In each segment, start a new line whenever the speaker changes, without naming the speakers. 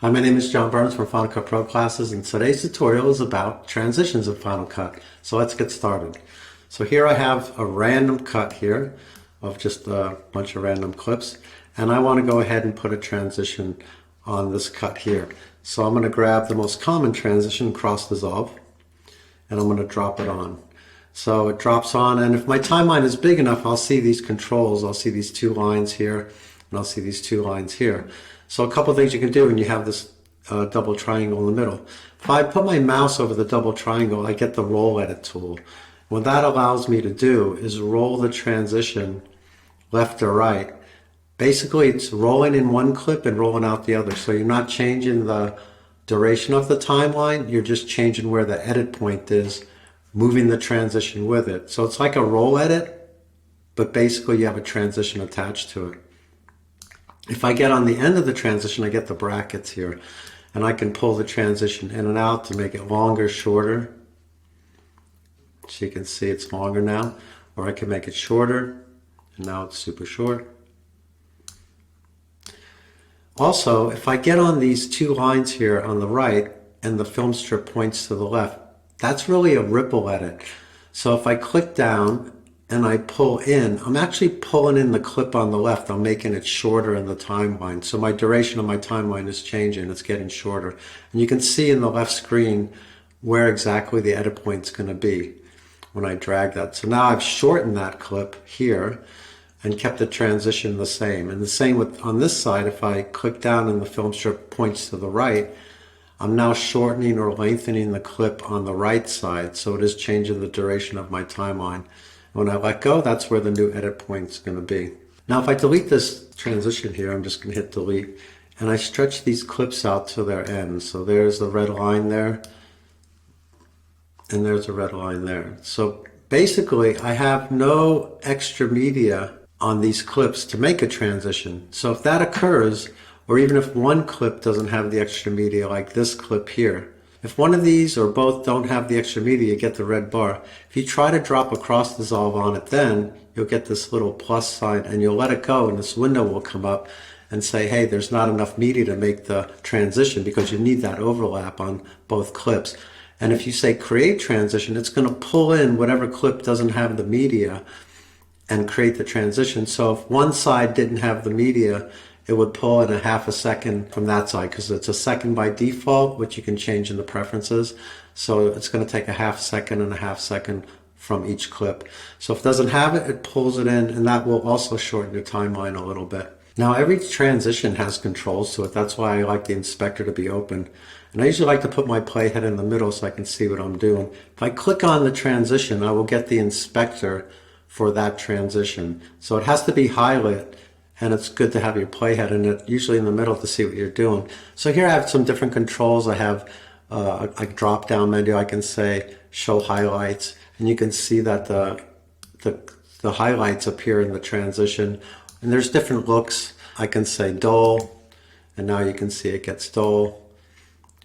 Hi, my name is John Burns from Final Cut Pro Classes, and today's tutorial is about transitions in Final Cut. So let's get started. So here I have a random cut here of just a bunch of random clips, and I want to go ahead and put a transition on this cut here. So I'm going to grab the most common transition, cross dissolve, and I'm going to drop it on. So it drops on, and if my timeline is big enough, I'll see these controls. I'll see these two lines here, and I'll see these two lines here. So a couple of things you can do when you have this double triangle in the middle. If I put my mouse over the double triangle, I get the roll edit tool. What that allows me to do is roll the transition left or right. Basically, it's rolling in one clip and rolling out the other. So you're not changing the duration of the timeline, you're just changing where the edit point is, moving the transition with it. So it's like a roll edit, but basically you have a transition attached to it. If I get on the end of the transition, I get the brackets here, and I can pull the transition in and out to make it longer, shorter. So you can see it's longer now, or I can make it shorter, and now it's super short. Also, if I get on these two lines here on the right, and the film strip points to the left, that's really a ripple edit. So if I click down and I pull in, I'm actually pulling in the clip on the left. I'm making it shorter in the timeline. So my duration of my timeline is changing. It's getting shorter. And you can see in the left screen where exactly the edit point is going to be when I drag that. So now I've shortened that clip here and kept the transition the same. And the same with on this side, if I click down and the film strip points to the right, I'm now shortening or lengthening the clip on the right side. So it is changing the duration of my timeline. When I let go, that's where the new edit point is going to be. Now if I delete this transition here, I'm just going to hit delete, and I stretch these clips out to their ends. So there's the red line there, and there's a red line there. So basically I have no extra media on these clips to make a transition. So if that occurs, or even if one clip doesn't have the extra media like this clip here, if one of these or both don't have the extra media, you get the red bar. If you try to drop a cross dissolve on it, then you'll get this little plus sign and you'll let it go, and this window will come up and say, hey, there's not enough media to make the transition because you need that overlap on both clips. And if you say create transition, it's going to pull in whatever clip doesn't have the media and create the transition. So if one side didn't have the media, it would pull in a half a second from that side because it's a second by default, which you can change in the preferences. So it's going to take a half second and a half second from each clip. So if it doesn't have it, it pulls it in, and that will also shorten your timeline a little bit. Now every transition has controls to it. That's why I like the inspector to be open. And I usually like to put my playhead in the middle so I can see what I'm doing. If I click on the transition, I will get the inspector for that transition. So it has to be highlighted. And it's good to have your playhead in it, usually in the middle, to see what you're doing. So here I have some different controls. I have a drop-down menu. I can say show highlights, and you can see that the highlights appear in the transition. And there's different looks. I can say dull, and now you can see it gets dull,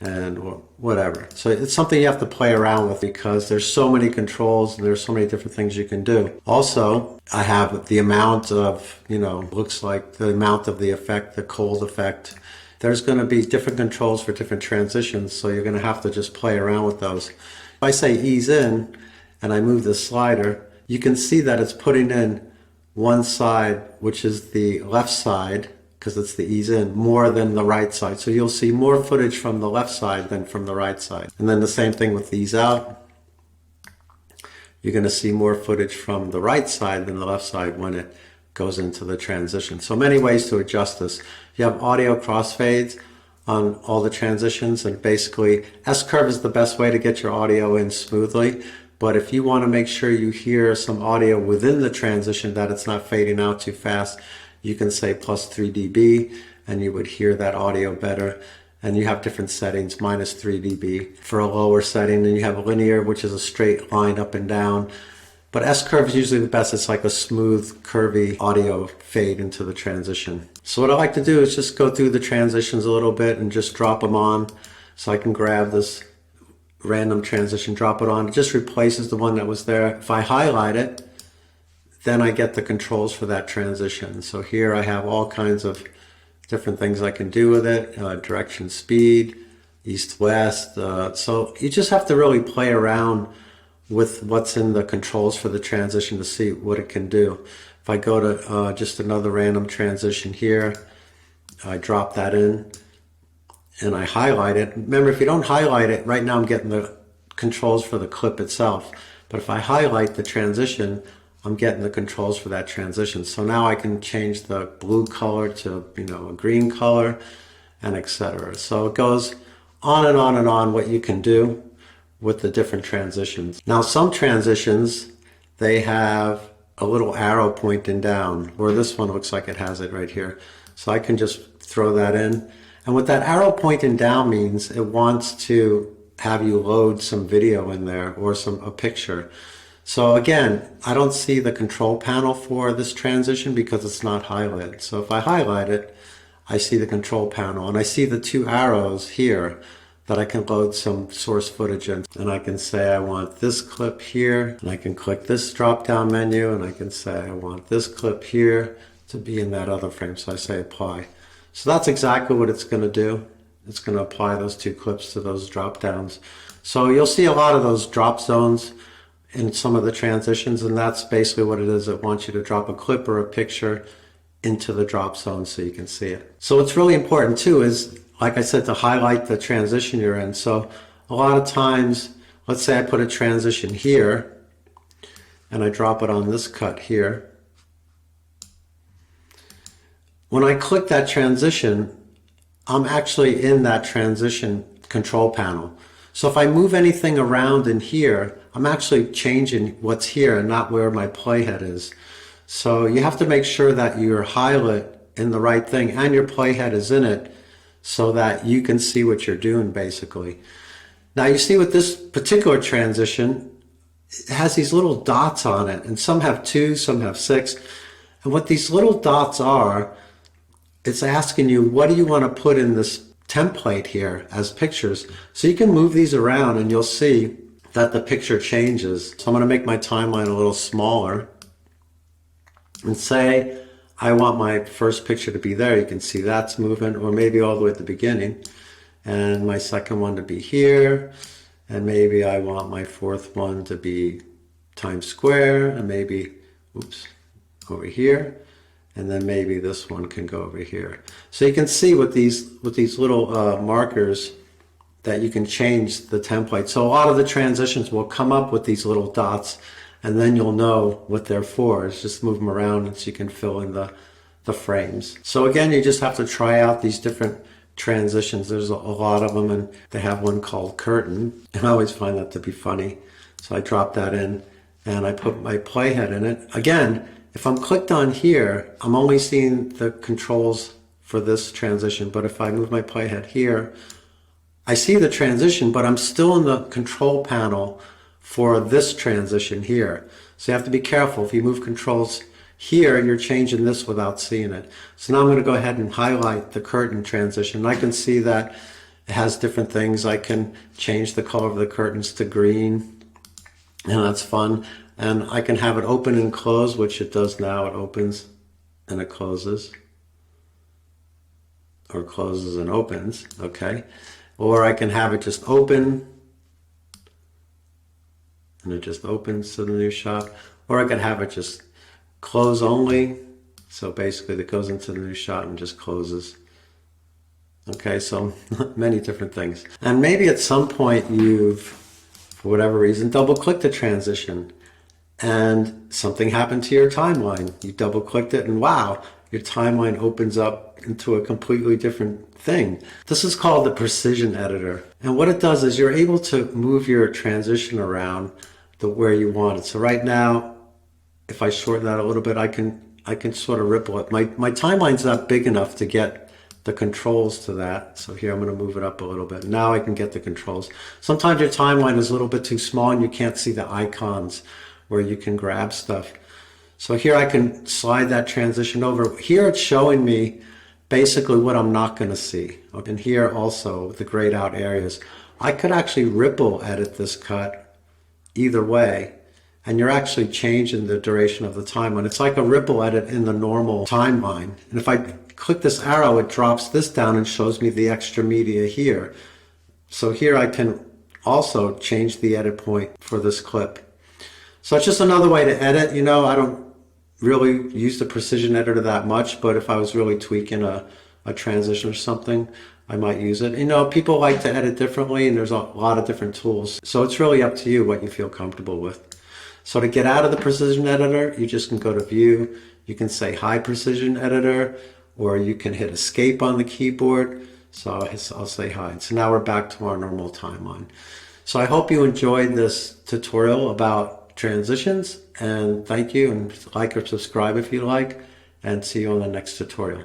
and whatever. So it's something you have to play around with because there's so many controls and there's so many different things you can do. Also, I have the amount of, looks like the amount of the effect, the cold effect. There's going to be different controls for different transitions, so you're going to have to just play around with those. If I say ease in and I move the slider, you can see that it's putting in one side, which is the left side, because it's the ease in, more than the right side. So you'll see more footage from the left side than from the right side. And then the same thing with ease out. You're going to see more footage from the right side than the left side when it goes into the transition. So many ways to adjust this. You have audio crossfades on all the transitions, and basically S-curve is the best way to get your audio in smoothly. But if you want to make sure you hear some audio within the transition, that it's not fading out too fast, you can say plus 3 dB and you would hear that audio better. And you have different settings, minus 3 dB for a lower setting. And you have linear, which is a straight line up and down. But S-curve is usually the best. It's like a smooth, curvy audio fade into the transition. So what I like to do is just go through the transitions a little bit and just drop them on. So I can grab this random transition, drop it on. It just replaces the one that was there. If I highlight it, then I get the controls for that transition. So here I have all kinds of different things I can do with it, direction, speed, east, west. So you just have to really play around with what's in the controls for the transition to see what it can do. If I go to just another random transition here, I drop that in and I highlight it. Remember, if you don't highlight it, right now I'm getting the controls for the clip itself. But if I highlight the transition, I'm getting the controls for that transition. So now I can change the blue color to, a green color, and etc. So it goes on and on and on what you can do with the different transitions. Now some transitions, they have a little arrow pointing down, or this one looks like it has it right here. So I can just throw that in. And what that arrow pointing down means, it wants to have you load some video in there or a picture. So again, I don't see the control panel for this transition because it's not highlighted. So if I highlight it, I see the control panel and I see the two arrows here that I can load some source footage in. And I can say I want this clip here, and I can click this drop down menu and I can say I want this clip here to be in that other frame. So I say apply. So that's exactly what it's going to do. It's going to apply those two clips to those drop downs. So you'll see a lot of those drop zones in some of the transitions, and that's basically what it is. It wants you to drop a clip or a picture into the drop zone so you can see it. So what's really important too is, like I said, to highlight the transition you're in. So a lot of times, let's say I put a transition here and I drop it on this cut here. When I click that transition, I'm actually in that transition control panel. So if I move anything around in here, I'm actually changing what's here and not where my playhead is. So you have to make sure that your highlight in the right thing and your playhead is in it so that you can see what you're doing basically. Now you see with this particular transition, it has these little dots on it, and some have 2, some have 6. And what these little dots are, it's asking you, what do you want to put in this template here as pictures? So you can move these around and you'll see that the picture changes. So I'm going to make my timeline a little smaller and say I want my first picture to be there. You can see that's moving, or maybe all the way at the beginning, and my second one to be here, and maybe I want my fourth one to be Times Square, and maybe, oops, over here. And then maybe this one can go over here. So you can see with these little markers that you can change the template. So a lot of the transitions will come up with these little dots, and then you'll know what they're for. It's just move them around and so you can fill in the frames. So again, you just have to try out these different transitions. There's a lot of them, and they have one called curtain. And I always find that to be funny. So I drop that in and I put my playhead in it. Again, if I'm clicked on here, I'm only seeing the controls for this transition. But if I move my playhead here, I see the transition, but I'm still in the control panel for this transition here. So you have to be careful. If you move controls here, you're changing this without seeing it. So now I'm going to go ahead and highlight the curtain transition. I can see that it has different things. I can change the color of the curtains to green, and that's fun. And I can have it open and close, which it does now. It opens and it closes, or closes and opens, okay? Or I can have it just open and it just opens to the new shot. Or I can have it just close only. So basically it goes into the new shot and just closes. Okay, so many different things. And maybe at some point you've, for whatever reason, double clicked the transition and something happened to your timeline. You double clicked it and wow, your timeline opens up into a completely different thing. This is called the precision editor. And what it does is you're able to move your transition around where you want it. So right now, if I shorten that a little bit, I can sort of ripple it. My timeline's not big enough to get the controls to that. So here I'm going to move it up a little bit. Now I can get the controls. Sometimes your timeline is a little bit too small and you can't see the icons where you can grab stuff. So here I can slide that transition over. Here it's showing me basically what I'm not going to see. And here also, the grayed out areas. I could actually ripple edit this cut either way, and you're actually changing the duration of the timeline. It's like a ripple edit in the normal timeline. And if I click this arrow, it drops this down and shows me the extra media here. So here I can also change the edit point for this clip. So it's just another way to edit. You know, I don't really use the precision editor that much, but if I was really tweaking a transition or something, I might use it. You know, people like to edit differently, and there's a lot of different tools. So it's really up to you what you feel comfortable with. So to get out of the precision editor, you just can go to view. You can say high precision editor, or you can hit escape on the keyboard. So I'll say hi. So now we're back to our normal timeline. So I hope you enjoyed this tutorial about transitions, and thank you, and like or subscribe if you like, and see you on the next tutorial.